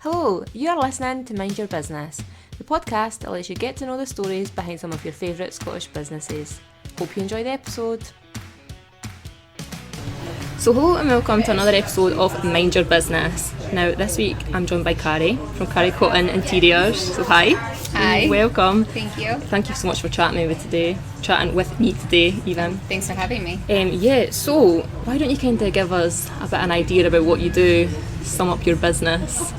Hello, you are listening to Mind Your Business, the podcast that lets you get to know the stories behind some of your favourite Scottish businesses. Hope you enjoy the episode. So hello and welcome to another episode of Mind Your Business. Now this week I'm joined by Carrie from Carrie Cotton Interiors. So hi. Hi. Welcome. Thank you. Thank you so much for chatting with me today even. Thanks for having me. So why don't you kind of give us a bit of an idea about what you do, sum up your business,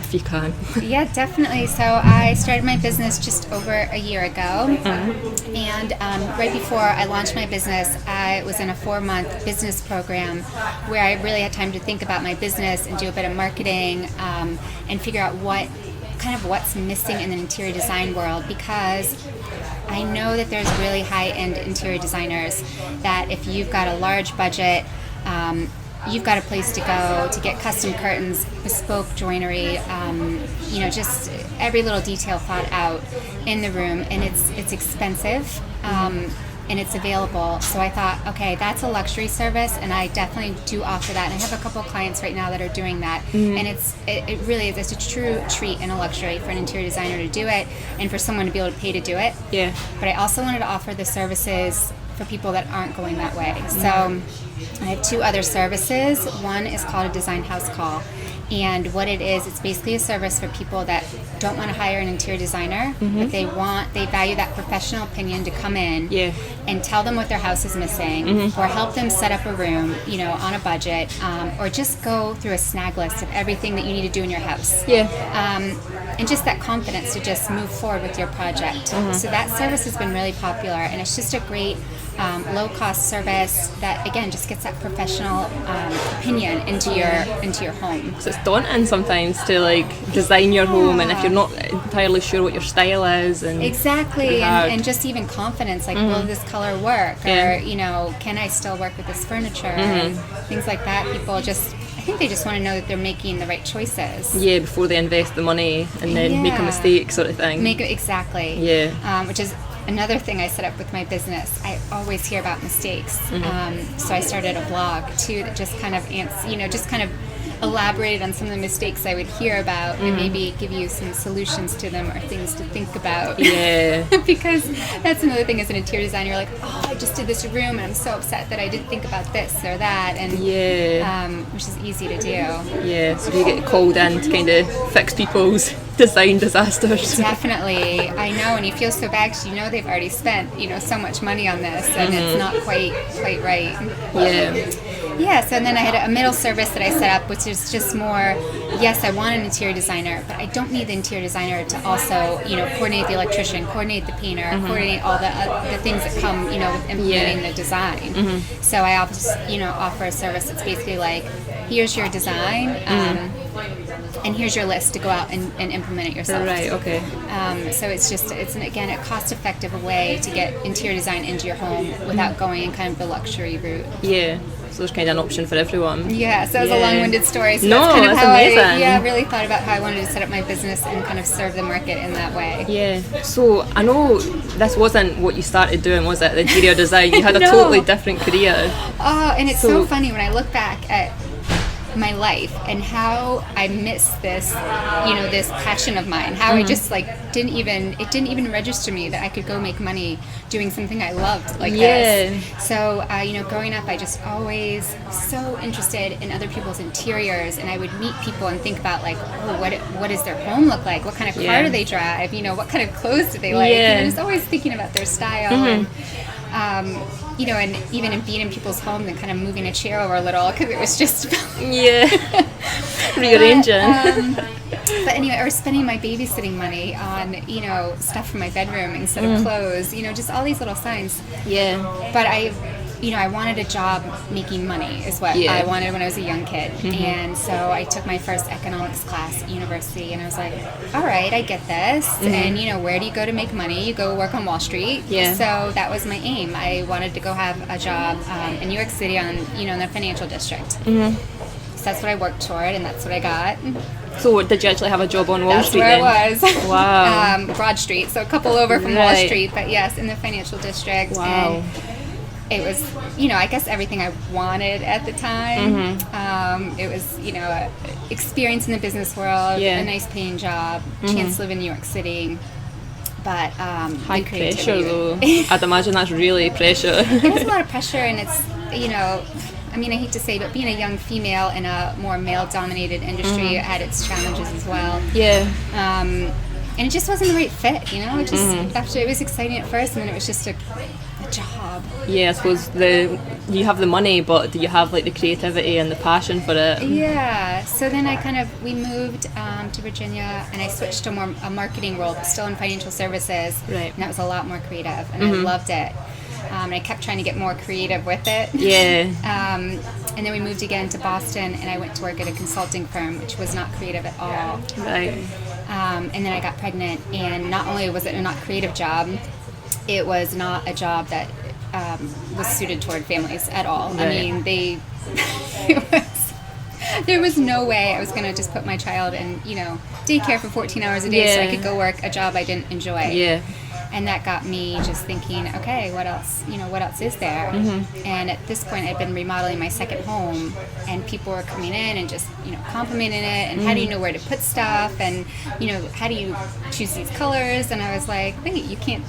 if you can. Yeah, definitely. So I started my business just over a year ago. And right before I launched my business, I was in a 4-month business program where I really had time to think about my business and do a bit of marketing and figure out what's missing in the interior design world, because I know that there's really high-end interior designers that if you've got a large budget, you've got a place to go to get custom curtains, bespoke joinery, just every little detail thought out in the room, and it's expensive. And it's available. So I thought, okay, that's a luxury service, and I definitely do offer that. And I have a couple of clients right now that are doing that. And it really is, it's a true treat and a luxury for an interior designer to do it and for someone to be able to pay to do it. Yeah. But I also wanted to offer the services for people that aren't going that way. So I have 2 other services. One is called a design house call. And what it is, it's basically a service for people that don't want to hire an interior designer, but they value that professional opinion to come in and tell them what their house is missing, or help them set up a room, on a budget, or just go through a snag list of everything that you need to do in your house. And just that confidence to just move forward with your project. So that service has been really popular, and it's just a great low-cost service that, again, just gets that professional opinion into your home. So it's daunting sometimes to design your home, and if you're not entirely sure what your style is, and exactly, and just even confidence, will this color work, or can I still work with this furniture, and things like that. People I think they just want to know that they're making the right choices. Yeah, before they invest the money and then make a mistake, sort of thing. Exactly. Yeah. Which is another thing I set up with my business. I always hear about mistakes. So I started a blog too that just kind of elaborated on some of the mistakes I would hear about and maybe give you some solutions to them or things to think about. Yeah. Because that's another thing as an interior designer, you're like, I just did this room and I'm so upset that I didn't think about this or that, and which is easy to do. Yeah, so you get called in to kind of fix people's design disasters. Definitely. I know, and you feel so bad because they've already spent so much money on this, and it's not quite right. Yeah, so then I had a middle service that I set up, which is just more, yes, I want an interior designer, but I don't need the interior designer to also, coordinate the electrician, coordinate the painter, coordinate all the things that come, with implementing the design. So I offer a service that's basically like, here's your design, and here's your list to go out and implement it yourself. Right, okay. So it's again a cost-effective way to get interior design into your home without going in kind of the luxury route. Yeah. So there's kind of an option for everyone. Yeah, so it was a long-winded story. So that's kind of how amazing. I really thought about how I wanted to set up my business and kind of serve the market in that way. Yeah. So I know this wasn't what you started doing, was it? The interior design. You had a totally different career. Oh, and it's so funny when I look back at my life and how I missed this, this passion of mine. How I just didn't even register me that I could go make money doing something I loved this. So growing up, I just always so interested in other people's interiors, and I would meet people and think about what does their home look like? What kind of car do they drive? What kind of clothes do they like? And I was always thinking about their style and. And even in being in people's homes and kind of moving a chair over a little because it was just rearranging. But anyway, or spending my babysitting money on stuff for my bedroom instead of clothes. Just all these little signs. Yeah. But I wanted a job making money is what I wanted when I was a young kid. And so I took my first economics class at university, and I was like, all right, I get this. And, where do you go to make money? You go work on Wall Street. Yeah. So that was my aim. I wanted to go have a job in New York City in the financial district. So that's what I worked toward, and that's what I got. So did you actually have a job on Wall Street then? That's where I was. Wow. Broad Street, so a couple over from Wall Street, but yes, in the financial district. Wow. And it was, I guess everything I wanted at the time. It was, experience in the business world, Yeah. a nice paying job, chance to live in New York City, but High the pressure, creativity. though. I'd imagine that's really pressure. It was a lot of pressure, and it's, I mean, I hate to say, but being a young female in a more male-dominated industry had its challenges as well. Yeah. And it just wasn't the right fit, It just after it was exciting at first, and then it was just a job. Yeah, I suppose you have the money, but do you have like the creativity and the passion for it? Yeah. So then we moved to Virginia, and I switched to a marketing role, but still in financial services. Right. And that was a lot more creative, and I loved it. And I kept trying to get more creative with it. Yeah. And then we moved again to Boston, and I went to work at a consulting firm, which was not creative at all. Right. And then I got pregnant, and not only was it a not creative job, it was not a job that was suited toward families at all. Right. I mean, there was no way I was going to just put my child in, daycare for 14 hours a day so I could go work a job I didn't enjoy. Yeah. And that got me just thinking, okay, what else is there? And at this point, I'd been remodeling my second home, and people were coming in and just, complimenting it, and how do you know where to put stuff, and, how do you choose these colors? And I was like, wait, you can't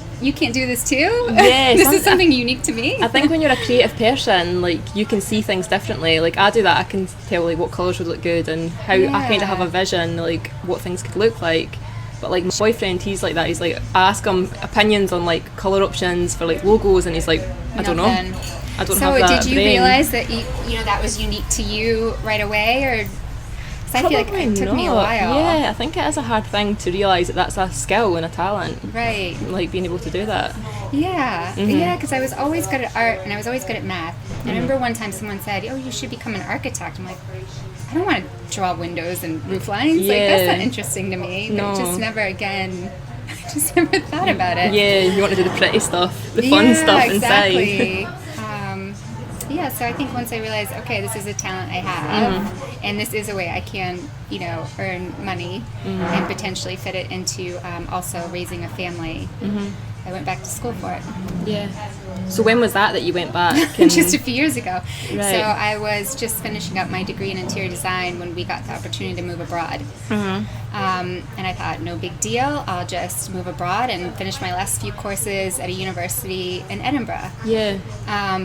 do this too? Yeah, this is something unique to me? I think when you're a creative person, like, you can see things differently. Like, I do that. I can tell, like, what colours would look good and how I kind of have a vision, like, what things could look like. But like my boyfriend, he's like that. He's like, I ask him opinions on like colour options for like logos, and he's like, I don't know. I don't have that. So did you brain. realize that that was unique to you right away, or? Because I feel like it took me a while. Yeah, I think it is a hard thing to realise that that's a skill and a talent. Right. Like being able to do that. Yeah, because I was always good at art, and I was always good at math. I remember one time someone said, "Oh, you should become an architect." I'm like, I don't want to draw windows and roof lines. Yeah. Like, that's not interesting to me. No. But just never again. I just never thought about it. Yeah, you want to do the pretty stuff, the fun stuff exactly. inside. So I think once I realized, okay, this is a talent I have, and this is a way I can, earn money and potentially fit it into also raising a family. I went back to school for it. Yeah. So when was that you went back? And just a few years ago. Right. So I was just finishing up my degree in interior design when we got the opportunity to move abroad. And I thought, no big deal. I'll just move abroad and finish my last few courses at a university in Edinburgh. Yeah.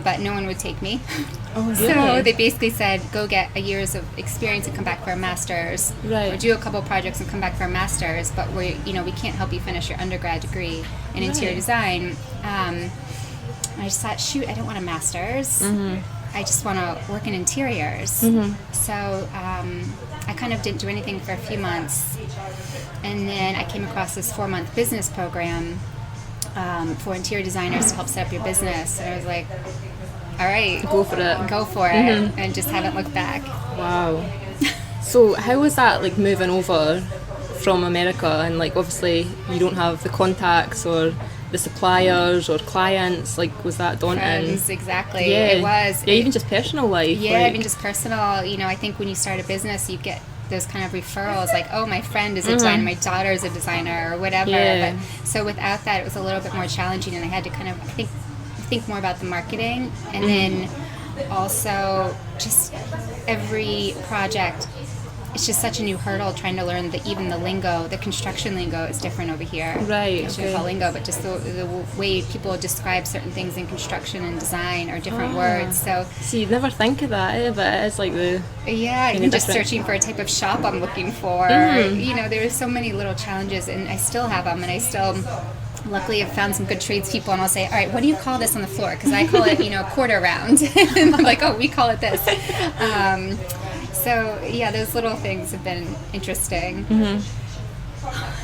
But no one would take me. Oh, really? So they basically said, go get a year's of experience and come back for a master's. Right. Or do a couple projects and come back for a master's, but we can't help you finish your undergrad degree in interior design. And I just thought, shoot, I don't want a master's. I just want to work in interiors. So I kind of didn't do anything for a few months. And then I came across this 4-month business program for interior designers to help set up your business. And I was like, all right. Go for it. Go for it. And just haven't looked back. Wow. So how was that, like, moving over from America? And, like, obviously you don't have the contacts or the suppliers or clients. Like, was that daunting? Friends, exactly. Yeah. It was. Yeah, even just personal life. Yeah, like, even just personal. I think when you start a business, you get those kind of referrals, like, oh, my friend is a designer, my daughter's a designer, or whatever. Yeah. But so without that, it was a little bit more challenging, and I had to kind of, think more about the marketing, and then also just every project. It's just such a new hurdle trying to learn even the lingo. The construction lingo is different over here. Right. I shouldn't call lingo, but just the way people describe certain things in construction and design are different words. So you'd never think of that, but it is like the... Yeah, even just searching for a type of shop I'm looking for. There are so many little challenges, and I still have them, and I still... Luckily, I've found some good tradespeople, and I'll say, all right, what do you call this on the floor? Because I call it, quarter round. And I'm like, oh, we call it this. So, yeah, those little things have been interesting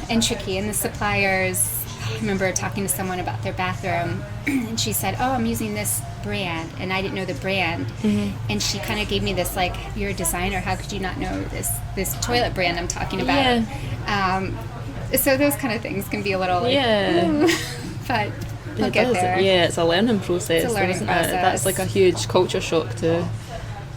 and tricky. And the suppliers, I remember talking to someone about their bathroom, and she said, oh, I'm using this brand, and I didn't know the brand. And she kind of gave me this, like, you're a designer, how could you not know this toilet brand I'm talking about? Yeah. So those kind of things can be a little like, ooh, but I'll get there. Yeah, it's a learning process. It's a learning process. That's like a huge culture shock to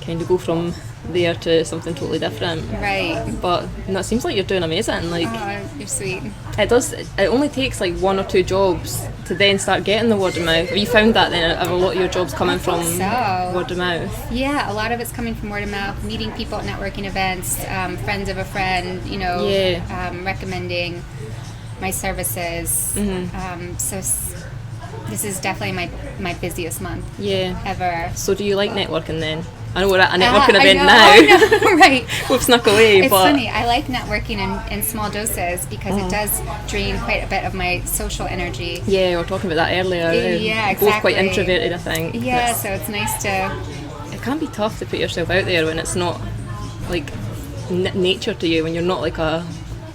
kind of go from there to something totally different. Right. But it seems like you're doing amazing. Like, oh, you're sweet. It does. It only takes like 1 or 2 jobs to then start getting the word of mouth? Have you found that then? Are a lot of your jobs coming from so. word of mouth? Yeah, a lot of it's coming from word of mouth, meeting people at networking events, friends of a friend, recommending my services. So this is definitely my busiest month ever. So do you like networking then? I know we're at a networking event now. I know, right. We've snuck away. It's but funny. I like networking in small doses because it does drain quite a bit of my social energy. Yeah, we were talking about that earlier. Yeah, exactly. Both quite introverted, I think. Yeah, so it's nice to... It can be tough to put yourself out there when it's not like nature to you, when you're not like a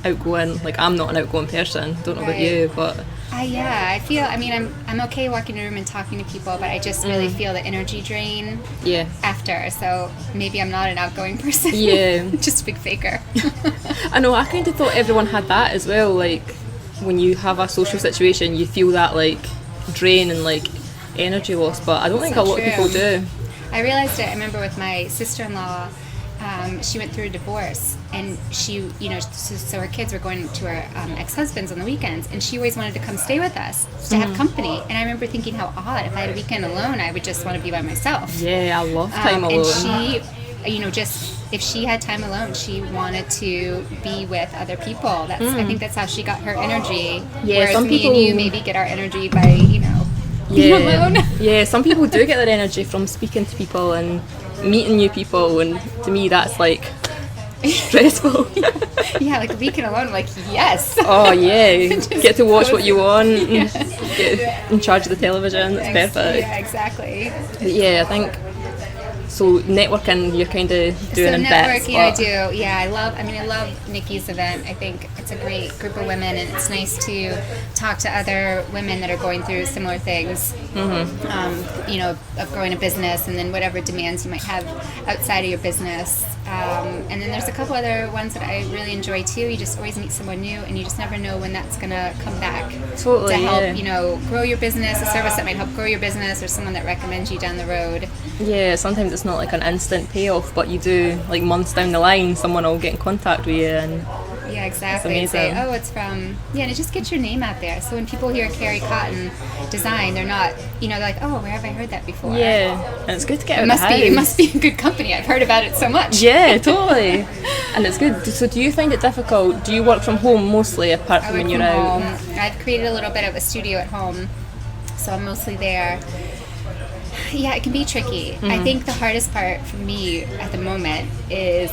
outgoing, like I'm not an outgoing person. Don't know about you, but... I feel, I'm okay walking in a room and talking to people, but I just really feel the energy drain after, so maybe I'm not an outgoing person. Yeah. Just a big faker. I know, I kind of thought everyone had that as well, like when you have a social situation, you feel that like drain and like energy loss, but I don't think a lot of people do. I realized it, I remember with my sister-in-law, she went through a divorce, and she, so her kids were going to her ex-husband's on the weekends, and she always wanted to come stay with us to have company. And I remember thinking how odd, if I had a weekend alone, I would just want to be by myself. Yeah, I love time alone. And she, just if she had time alone, she wanted to be with other people. I think that's how she got her energy. Yeah, whereas some people and you maybe get our energy by being alone. Yeah, some people do get their energy from speaking to people and meeting new people, and to me that's like stressful. Yeah, like a weekend alone, like yes. Oh yeah, get to watch what you want, get in charge of the television. That's perfect. Yeah, exactly. Yeah, I think so. Networking, you're kind of doing in bits. Networking, I do. Yeah, I love Nikki's event. I think it's a great group of women, and it's nice to talk to other women that are going through similar things. Of growing a business, and then whatever demands you might have outside of your business. And then there's a couple other ones that I really enjoy too. You just always meet someone new, and you just never know when that's gonna come back to help grow your business, a service that might help grow your business, or someone that recommends you down the road. Yeah, sometimes it's not like an instant payoff, but you do, like months down the line, someone will get in contact with you, and yeah, exactly. And say, it's from, and it just gets your name out there. So when people hear Carrie Cotton Design, they're not, they're like, oh, where have I heard that before? Yeah, and it's good to get out of the house. It must be a good company. I've heard about it so much. Yeah, totally. And it's good. So do you find it difficult? Do you work from home mostly, apart from when you're out? I've created a little bit of a studio at home, so I'm mostly there. Yeah, it can be tricky. I think the hardest part for me at the moment is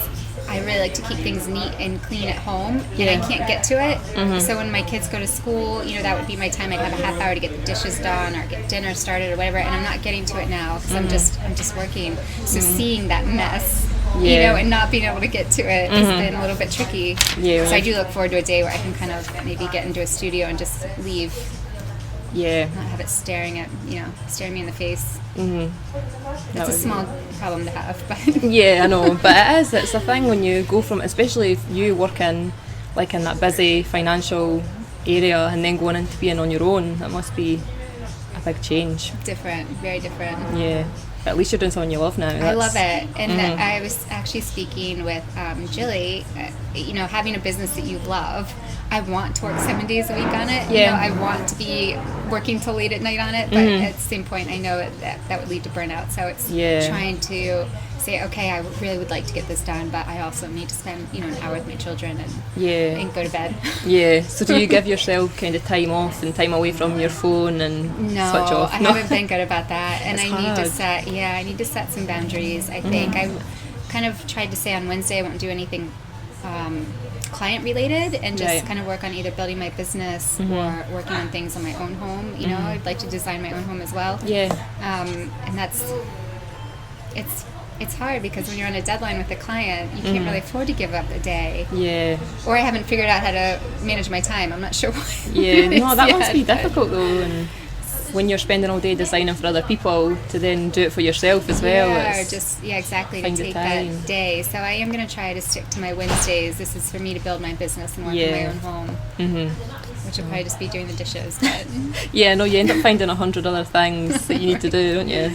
I really like to keep things neat and clean at home, and I can't get to it. So when my kids go to school, that would be my time. I'd have a half hour to get the dishes done or get dinner started or whatever, and I'm not getting to it now because I'm just working. So seeing that mess, and not being able to get to it has been a little bit tricky. Yeah. So I do look forward to a day where I can kind of maybe get into a studio and just leave. Yeah. Not have it staring me in the face. That's a small problem to have, but yeah, I know, but it is. It's a thing when you go from, especially if you work in that busy financial area and then going into being on your own, that must be a big change. Different, very different. Yeah. But at least you're doing something you love now. I love it. And I was actually speaking with Jilly, having a business that you love, I want to work 7 days a week on it. Yeah. I want to be working till late at night on it, but at the same point, I know that would lead to burnout. So it's trying to say, okay, I really would like to get this done, but I also need to spend, an hour with my children and go to bed. Yeah. So do you give yourself kind of time off and time away from your phone and switch off? No, I haven't been good about that, and I need to set some boundaries. I think I kind of tried to say on Wednesday I won't do anything client related, and just kind of work on either building my business or working on things on my own home. I'd like to design my own home as well. Yeah. And it's hard because when you're on a deadline with a client, you can't really afford to give up a day. Yeah. Or I haven't figured out how to manage my time. I'm not sure why. Yeah. No, that must be difficult though. And when you're spending all day designing for other people, to then do it for yourself as well. Exactly, to take that day. So I am going to try to stick to my Wednesdays. This is for me to build my business and work in my own home. Which will probably just be doing the dishes. But you end up finding 100 other things that you need to do, don't you?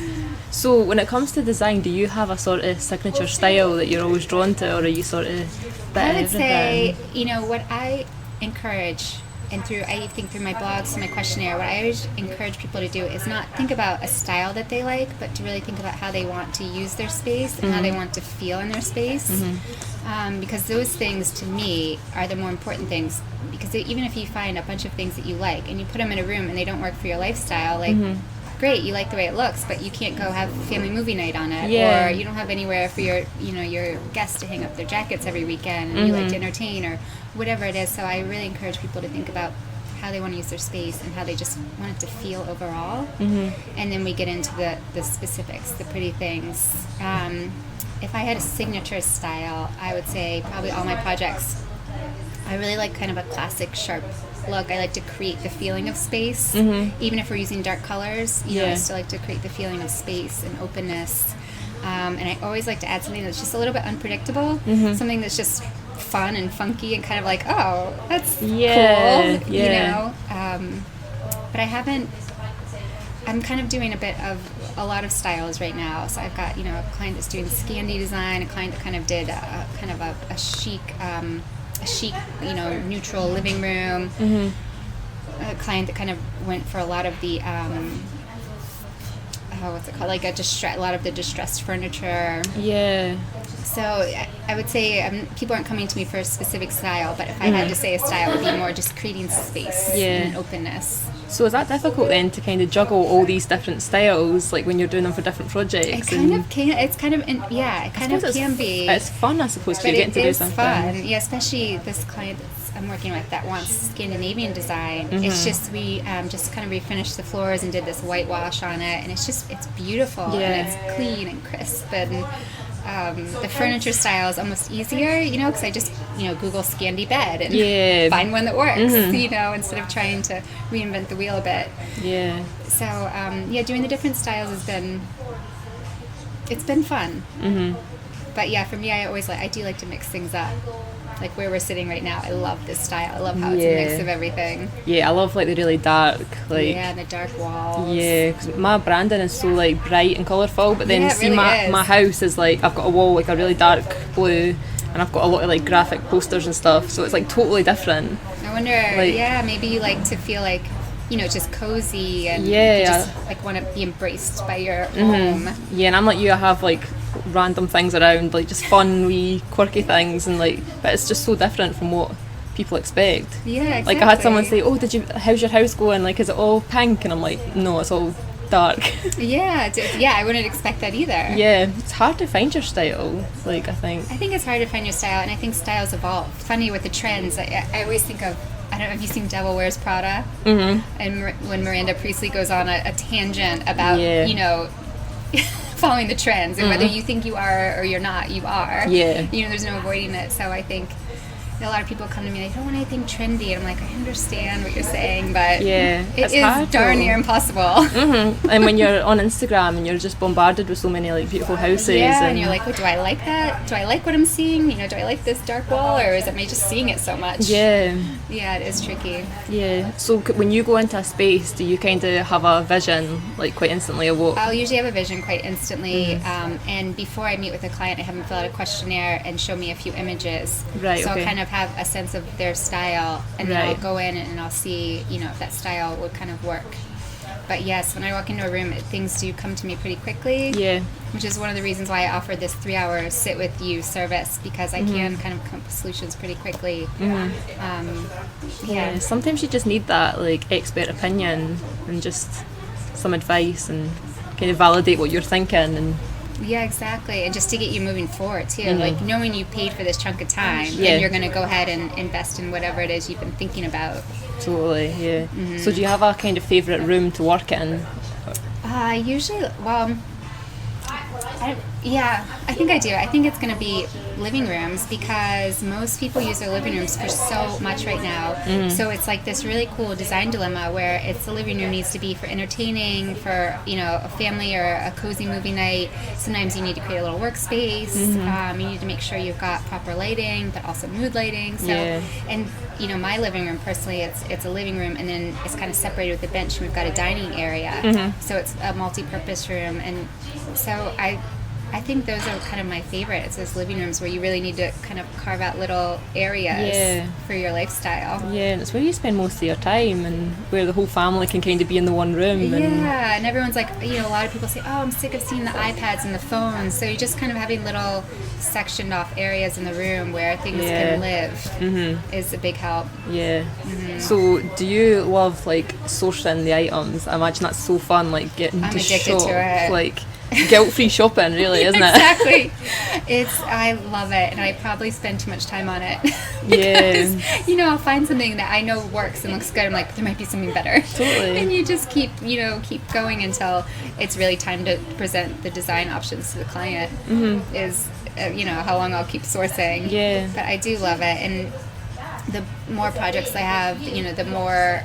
So when it comes to design, do you have a sort of signature style that you're always drawn to, or are you sort of I would say, what I encourage and I think through my blogs and my questionnaire, what I always encourage people to do is not think about a style that they like, but to really think about how they want to use their space and how they want to feel in their space. Because those things, to me, are the more important things. Because even if you find a bunch of things that you like and you put them in a room and they don't work for your lifestyle, like, great, you like the way it looks, but you can't go have family movie night on it, or you don't have anywhere for your guests to hang up their jackets every weekend, and you like to entertain, or whatever it is. So I really encourage people to think about how they want to use their space and how they just want it to feel overall. And then we get into the specifics, the pretty things. If I had a signature style, I would say probably all my projects, I really like kind of a classic sharp look. I like to create the feeling of space, even if we're using dark colors. You know, I still like to create the feeling of space and openness. And I always like to add something that's just a little bit unpredictable, something that's just fun and funky and kind of like, oh, that's cool, you know. But I'm kind of doing a lot of styles right now. So I've got, a client that's doing Scandi design, a client that kind of did a chic, neutral living room. A client that kind of went for a lot of the, what's it called? Like a lot of the distressed furniture. Yeah. So I would say people aren't coming to me for a specific style, but if I had to say a style, it would be more just creating space and openness. So is that difficult then to kind of juggle all these different styles, like when you're doing them for different projects? It kind of can. It kind of can be. It's fun, I suppose, to get to do something. But it is fun. Yeah, especially this client I'm working with that wants Scandinavian design. It's just we just kind of refinished the floors and did this whitewash on it, and it's beautiful and it's clean and crisp, and the furniture style is almost easier, because I just Google Scandi bed and find one that works, instead of trying to reinvent the wheel a bit. Yeah. So doing the different styles it's been fun. But yeah, for me, I do like to mix things up. Like where we're sitting right now, I love this style. I love how it's a mix of everything. Yeah, I love like the really dark, and the dark walls. Yeah, because my branding is so like bright and colourful, but then my house is like, I've got a wall like a really dark blue, and I've got a lot of like graphic posters and stuff, so it's like totally different. I wonder, maybe you like to feel like, just cozy and you just like want to be embraced by your home. Yeah, and I'm like you, I have like random things around, like just fun wee quirky things, and like, but it's just so different from what people expect. Yeah, exactly. Like I had someone say, oh, how's your house going, like is it all pink? And I'm like, no, it's all dark. I wouldn't expect that either. Yeah, it's hard to find your style, like I think it's hard to find your style, and I think styles evolve. Funny with the trends, I always think of, I don't know if you've seen Devil Wears Prada, and when Miranda Priestley goes on a tangent about following the trends, and whether you think you are or you're not, you are. There's no avoiding it. So I think a lot of people come to me, they don't want anything trendy, and I'm like, I understand what you're saying, but it is darn near impossible. And when you're on Instagram and you're just bombarded with so many like beautiful houses, and you're like, do I like that? Do I like what I'm seeing? Do I like this dark wall, or is it me just seeing it so much? It is tricky. So when you go into a space, do you kind of have a vision like quite instantly of what? I'll usually have a vision quite instantly, and before I meet with a client, I have them fill out a questionnaire and show me a few images. So I'll kind of have a sense of their style, and then I'll go in and I'll see, if that style would kind of work. But yes, when I walk into a room, things do come to me pretty quickly. Which is one of the reasons why I offer this 3-hour sit with you service, because I can kind of come up with solutions pretty quickly. Sometimes you just need that like expert opinion and just some advice and kind of validate what you're thinking. And exactly, and just to get you moving forward too, like knowing you paid for this chunk of time, and you're going to go ahead and invest in whatever it is you've been thinking about. Totally. So do you have a kind of favourite room to work in? Usually, I think I do. I think it's going to be living rooms, because most people use their living rooms for so much right now. So it's like this really cool design dilemma where the living room needs to be for entertaining, for a family or a cozy movie night. Sometimes you need to create a little workspace. You need to make sure you've got proper lighting, but also mood lighting. So and my living room personally, it's a living room, and then it's kind of separated with a bench, and we've got a dining area. So it's a multi-purpose room, and so I think those are kind of my favorites, those living rooms where you really need to kind of carve out little areas for your lifestyle. Yeah, and it's where you spend most of your time and where the whole family can kind of be in the one room. And everyone's like, a lot of people say, oh, I'm sick of seeing the iPads and the phones. So you're just kind of having little sectioned off areas in the room where things can live is a big help. Yeah. So do you love like sourcing the items? I imagine that's so fun, like getting I'm to addicted shop. to it. Like guilt-free shopping, really, isn't it? Exactly. I love it, and I probably spend too much time on it. Because, I'll find something that I know works and looks good. I'm like, there might be something better. Totally. And you just keep going until it's really time to present the design options to the client. Is how long I'll keep sourcing. Yeah. But I do love it, and the more projects I have, the more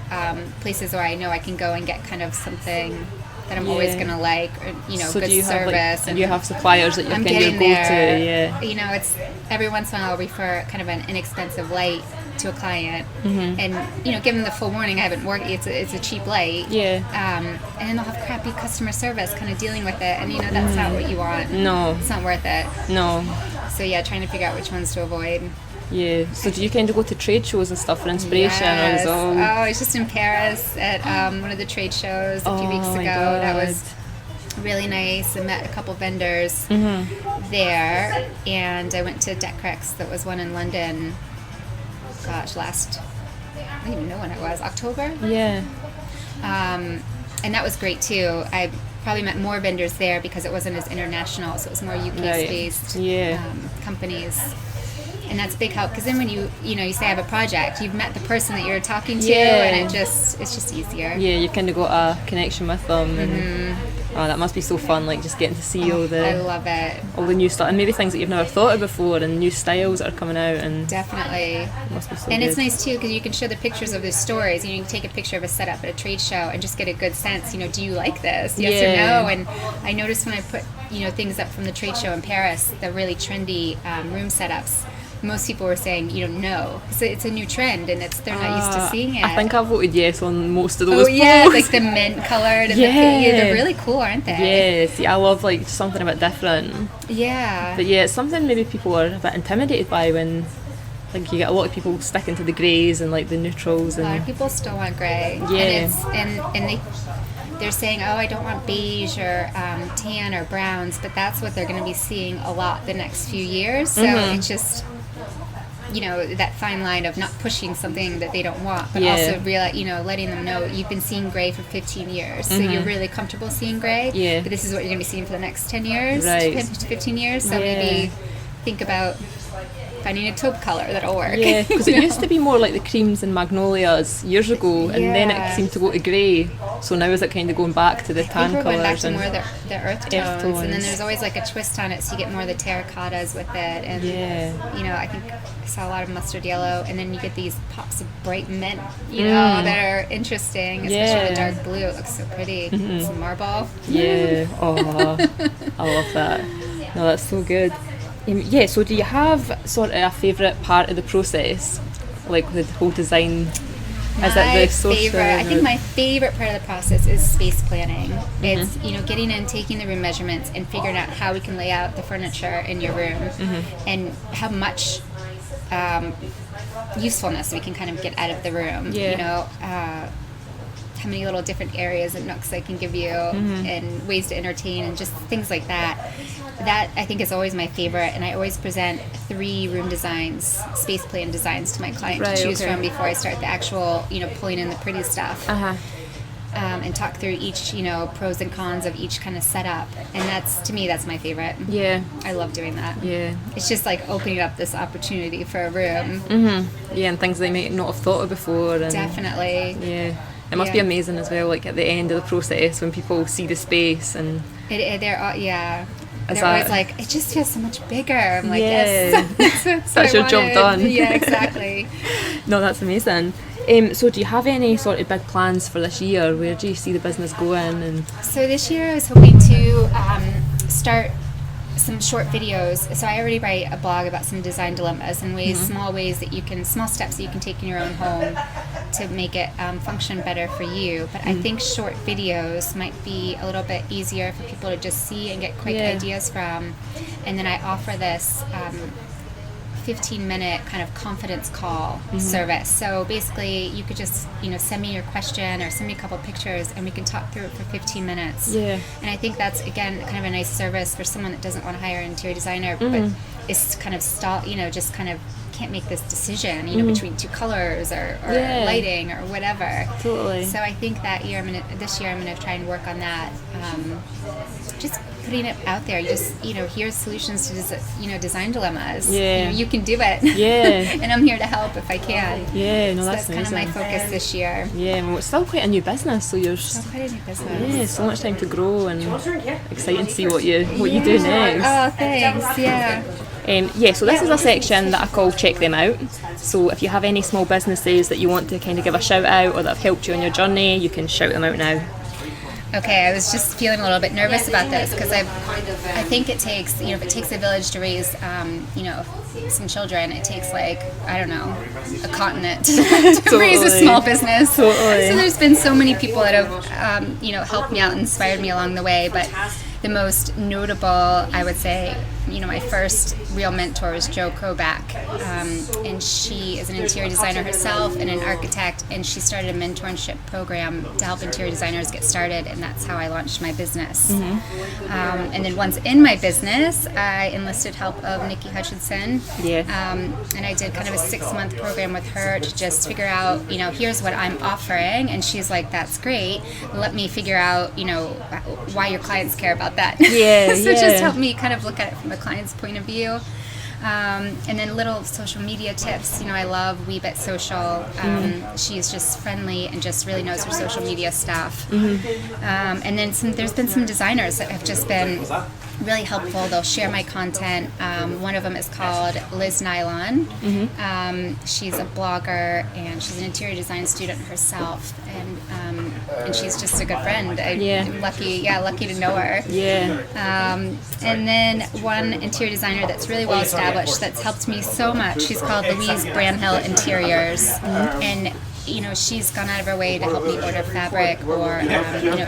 places where I know I can go and get kind of something that I'm always going to like, or, so good do you service. Have, and you have suppliers that you're I'm kind of getting go there. to, It's every once in a while I'll refer kind of an inexpensive light to a client, and give them the full warning I haven't worked. It's a cheap light. And then they'll have crappy customer service, kind of dealing with it, and that's not what you want. No, it's not worth it. No. So trying to figure out which ones to avoid. Yeah. So do you kind of go to trade shows and stuff for inspiration? Yes. Or is it all... I was just in Paris at one of the trade shows a few weeks ago. That was really nice. I met a couple vendors there, and I went to Decrex. That was one in London. Gosh, I don't even know when it was. October? Yeah. And that was great too. I probably met more vendors there because it wasn't as international, so it was more UK-based companies. And that's a big help, because then when you say I have a project, you've met the person that you're talking to, and it's just easier. Yeah, you kind of got a connection with them, and that must be so fun, like just getting to see I love it. all the new stuff, and maybe things that you've never thought of before, and new styles that are coming out, and definitely. It must be so and good. It's nice too, because you can show the pictures of the stores. You can take a picture of a setup at a trade show and just get a good sense. Do you like this? Yes or no? And I noticed when I put things up from the trade show in Paris, the really trendy room setups. Most people were saying, no. So it's a new trend, and they're not used to seeing it. I think I voted yes on most of those. Oh yeah, like the mint colored, and they're really cool, aren't they? Yeah, see, I love like something a bit different. Yeah. But yeah, it's something maybe people are a bit intimidated by when, like, you get a lot of people sticking to the greys and like the neutrals. And a lot of people still want grey. Yeah. And they're saying, oh, I don't want beige or tan or browns, but that's what they're going to be seeing a lot the next few years. So it's just, that fine line of not pushing something that they don't want, but also letting them know you've been seeing gray for 15 years, so you're really comfortable seeing gray. Yeah. But this is what you're going to be seeing for the next 10 years, right. 15 years. So maybe think about finding a taupe color that'll work. Yeah, because it used to be more like the creams and magnolias years ago, and then it seemed to go to grey. So now is it kind of going back to the tan colours? Going back to more the earth tones, and then there's always like a twist on it, so you get more of the terracottas with it. And I think I saw a lot of mustard yellow, and then you get these pops of bright mint, that are interesting, especially the dark blue. It looks so pretty. Some marble. Yeah. Oh, I love that. No, that's so good. So do you have sort of a favourite part of the process, like the whole design? Is it the favorite? I think my favorite part of the process is space planning. It's getting in, taking the room measurements, and figuring out how we can lay out the furniture in your room, and how much usefulness we can kind of get out of the room. How many little different areas and nooks I can give you, and ways to entertain, and just things like that. That I think is always my favorite, and I always present 3 room designs, space plan designs, to my client to choose from before I start the actual, pulling in the pretty stuff. And talk through each, pros and cons of each kind of setup. And to me, that's my favorite. Yeah. I love doing that. Yeah. It's just like opening up this opportunity for a room. Yeah, and things they might not have thought of before. And definitely. Yeah. It must be amazing as well, like at the end of the process when people see the space and... They're always like, it just feels so much bigger. I'm like, yes. That's your job done. Yeah, exactly. No, that's amazing. So do you have any sort of big plans for this year? Where do you see the business going? And so this year I was hoping to start some short videos. So I already write a blog about some design dilemmas and small steps that you can take in your own home to make it function better for you. But I think short videos might be a little bit easier for people to just see and get quick ideas from. And then I offer this 15-minute kind of confidence call service. So basically, you could just send me your question or send me a couple pictures, and we can talk through it for 15 minutes. Yeah. And I think that's, again, kind of a nice service for someone that doesn't want to hire an interior designer, but is kind of just kind of can't make this decision, between two colors or lighting or whatever. Totally. So I think that this year I'm gonna try and work on that. Just putting it out there. Here's solutions to design dilemmas. Yeah. You can do it. Yeah. And I'm here to help if I can. Yeah, no, So that's kind of my focus this year. Yeah, well, it's still quite a new business, so you're Quite a new business. yeah, so much time to grow, and exciting to see what you do next. Oh, thanks. Yeah. So this is a section that I call Check Them Out. So if you have any small businesses that you want to kind of give a shout out or that have helped you on your journey, you can shout them out now. Okay, I was just feeling a little bit nervous about this because I think it takes, if it takes a village to raise, some children, it takes a continent to raise a small business. Totally. So there's been so many people that have, helped me out and inspired me along the way, but the most notable, I would say, my first real mentor is Jo Kobach, and she is an interior designer herself and an architect, and she started a mentorship program to help interior designers get started, and that's how I launched my business. And then once in my business, I enlisted help of Nikki Hutchinson, and I did kind of a 6-month program with her to just figure out, here's what I'm offering, and she's like, that's great, let me figure out, why your clients care about that. So just help me kind of look at it from a client's point of view. And then little social media tips. I love Weebit Social. She's just friendly and just really knows her social media stuff. And then there's been some designers that have just been really helpful. They'll share my content. One of them is called Liz Nylon. She's a blogger and she's an interior design student herself, and she's just a good friend. I'm lucky to know her. And then one interior designer that's really well established that's helped me so much. She's called Louise Bramhill Interiors, and she's gone out of her way to help me order fabric, or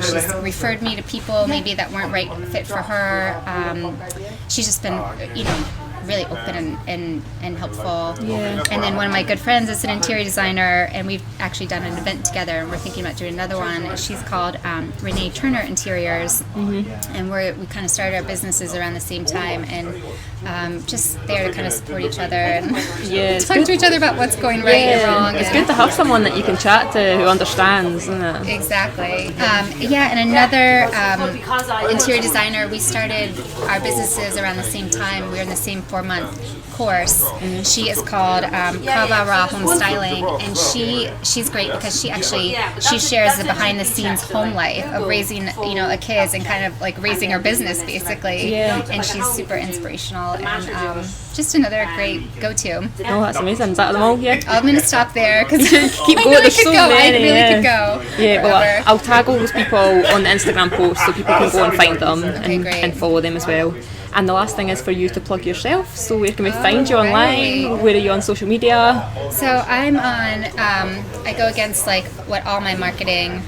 she's referred me to people maybe that weren't right fit for her. She's just been really open and helpful. And then one of my good friends is an interior designer, and we've actually done an event together, and we're thinking about doing another one. She's called Renee Turner Interiors, and we kind of started our businesses around the same time, and just there to kind of support each other and talk to each other about what's going right and wrong. It's good to have someone that you can chat to who understands, isn't it? Exactly. And another interior designer, we started our businesses around the same time. We were in the same 4-month course. She is called Kava Raw Home Styling, and she's great because she shares the behind the scenes home life of raising a kids and kind of like raising her business basically. And she's super inspirational and just another great go-to. Oh, that's amazing. Is that them all here? I'm going to stop there because keep going. There's so many. I really could go. Yeah, well, I'll tag all those people on the Instagram post so people can go and find them and follow them as well. And the last thing is for you to plug yourself. So where can we find you online? Where are you on social media? So I'm on, I go against like what all my marketing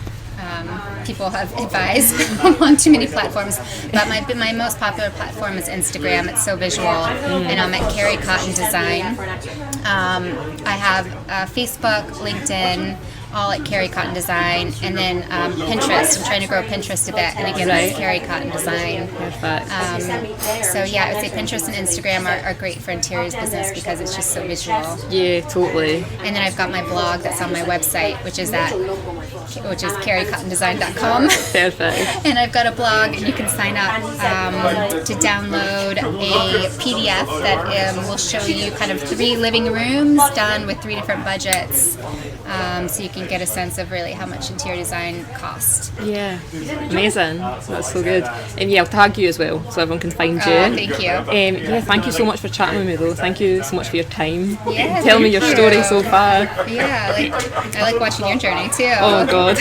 people have advised. I'm on too many platforms, but my most popular platform is Instagram. It's so visual, and I'm at Carrie Cotton Design. I have Facebook, LinkedIn, all at Carrie Cotton Design, and then Pinterest. I'm trying to grow Pinterest a bit, and again, that's Carrie Cotton Design. Perfect. So yeah, I would say Pinterest and Instagram are great for interiors business because it's just so visual. Yeah, totally. And then I've got my blog that's on my website, which is carriecottondesign.com. Perfect. And I've got a blog, and you can sign up to download a PDF that will show you kind of 3 living rooms done with 3 different budgets, so you can get a sense of really how much interior design costs. Yeah, amazing. That's so good. And I'll tag you as well so everyone can find you. Thank you. Thank you so much for chatting with me though. Thank you so much for your time. Yeah, Tell me your story so far. Yeah, I like watching your journey too. Oh God.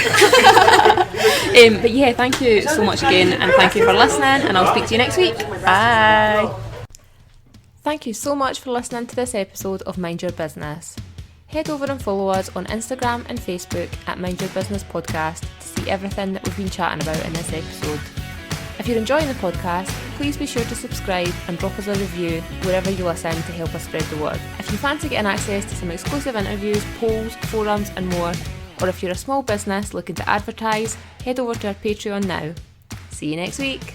But yeah, thank you so much again, and thank you for listening, and I'll speak to you next week. Bye. Thank you so much for listening to this episode of Mind Your Business. head over and follow us on Instagram and Facebook at Mind Your Business Podcast to see everything that we've been chatting about in this episode. If you're enjoying the podcast, please be sure to subscribe and drop us a review wherever you listen to help us spread the word. If you fancy getting access to some exclusive interviews, polls, forums and more, or if you're a small business looking to advertise, head over to our Patreon now. See you next week.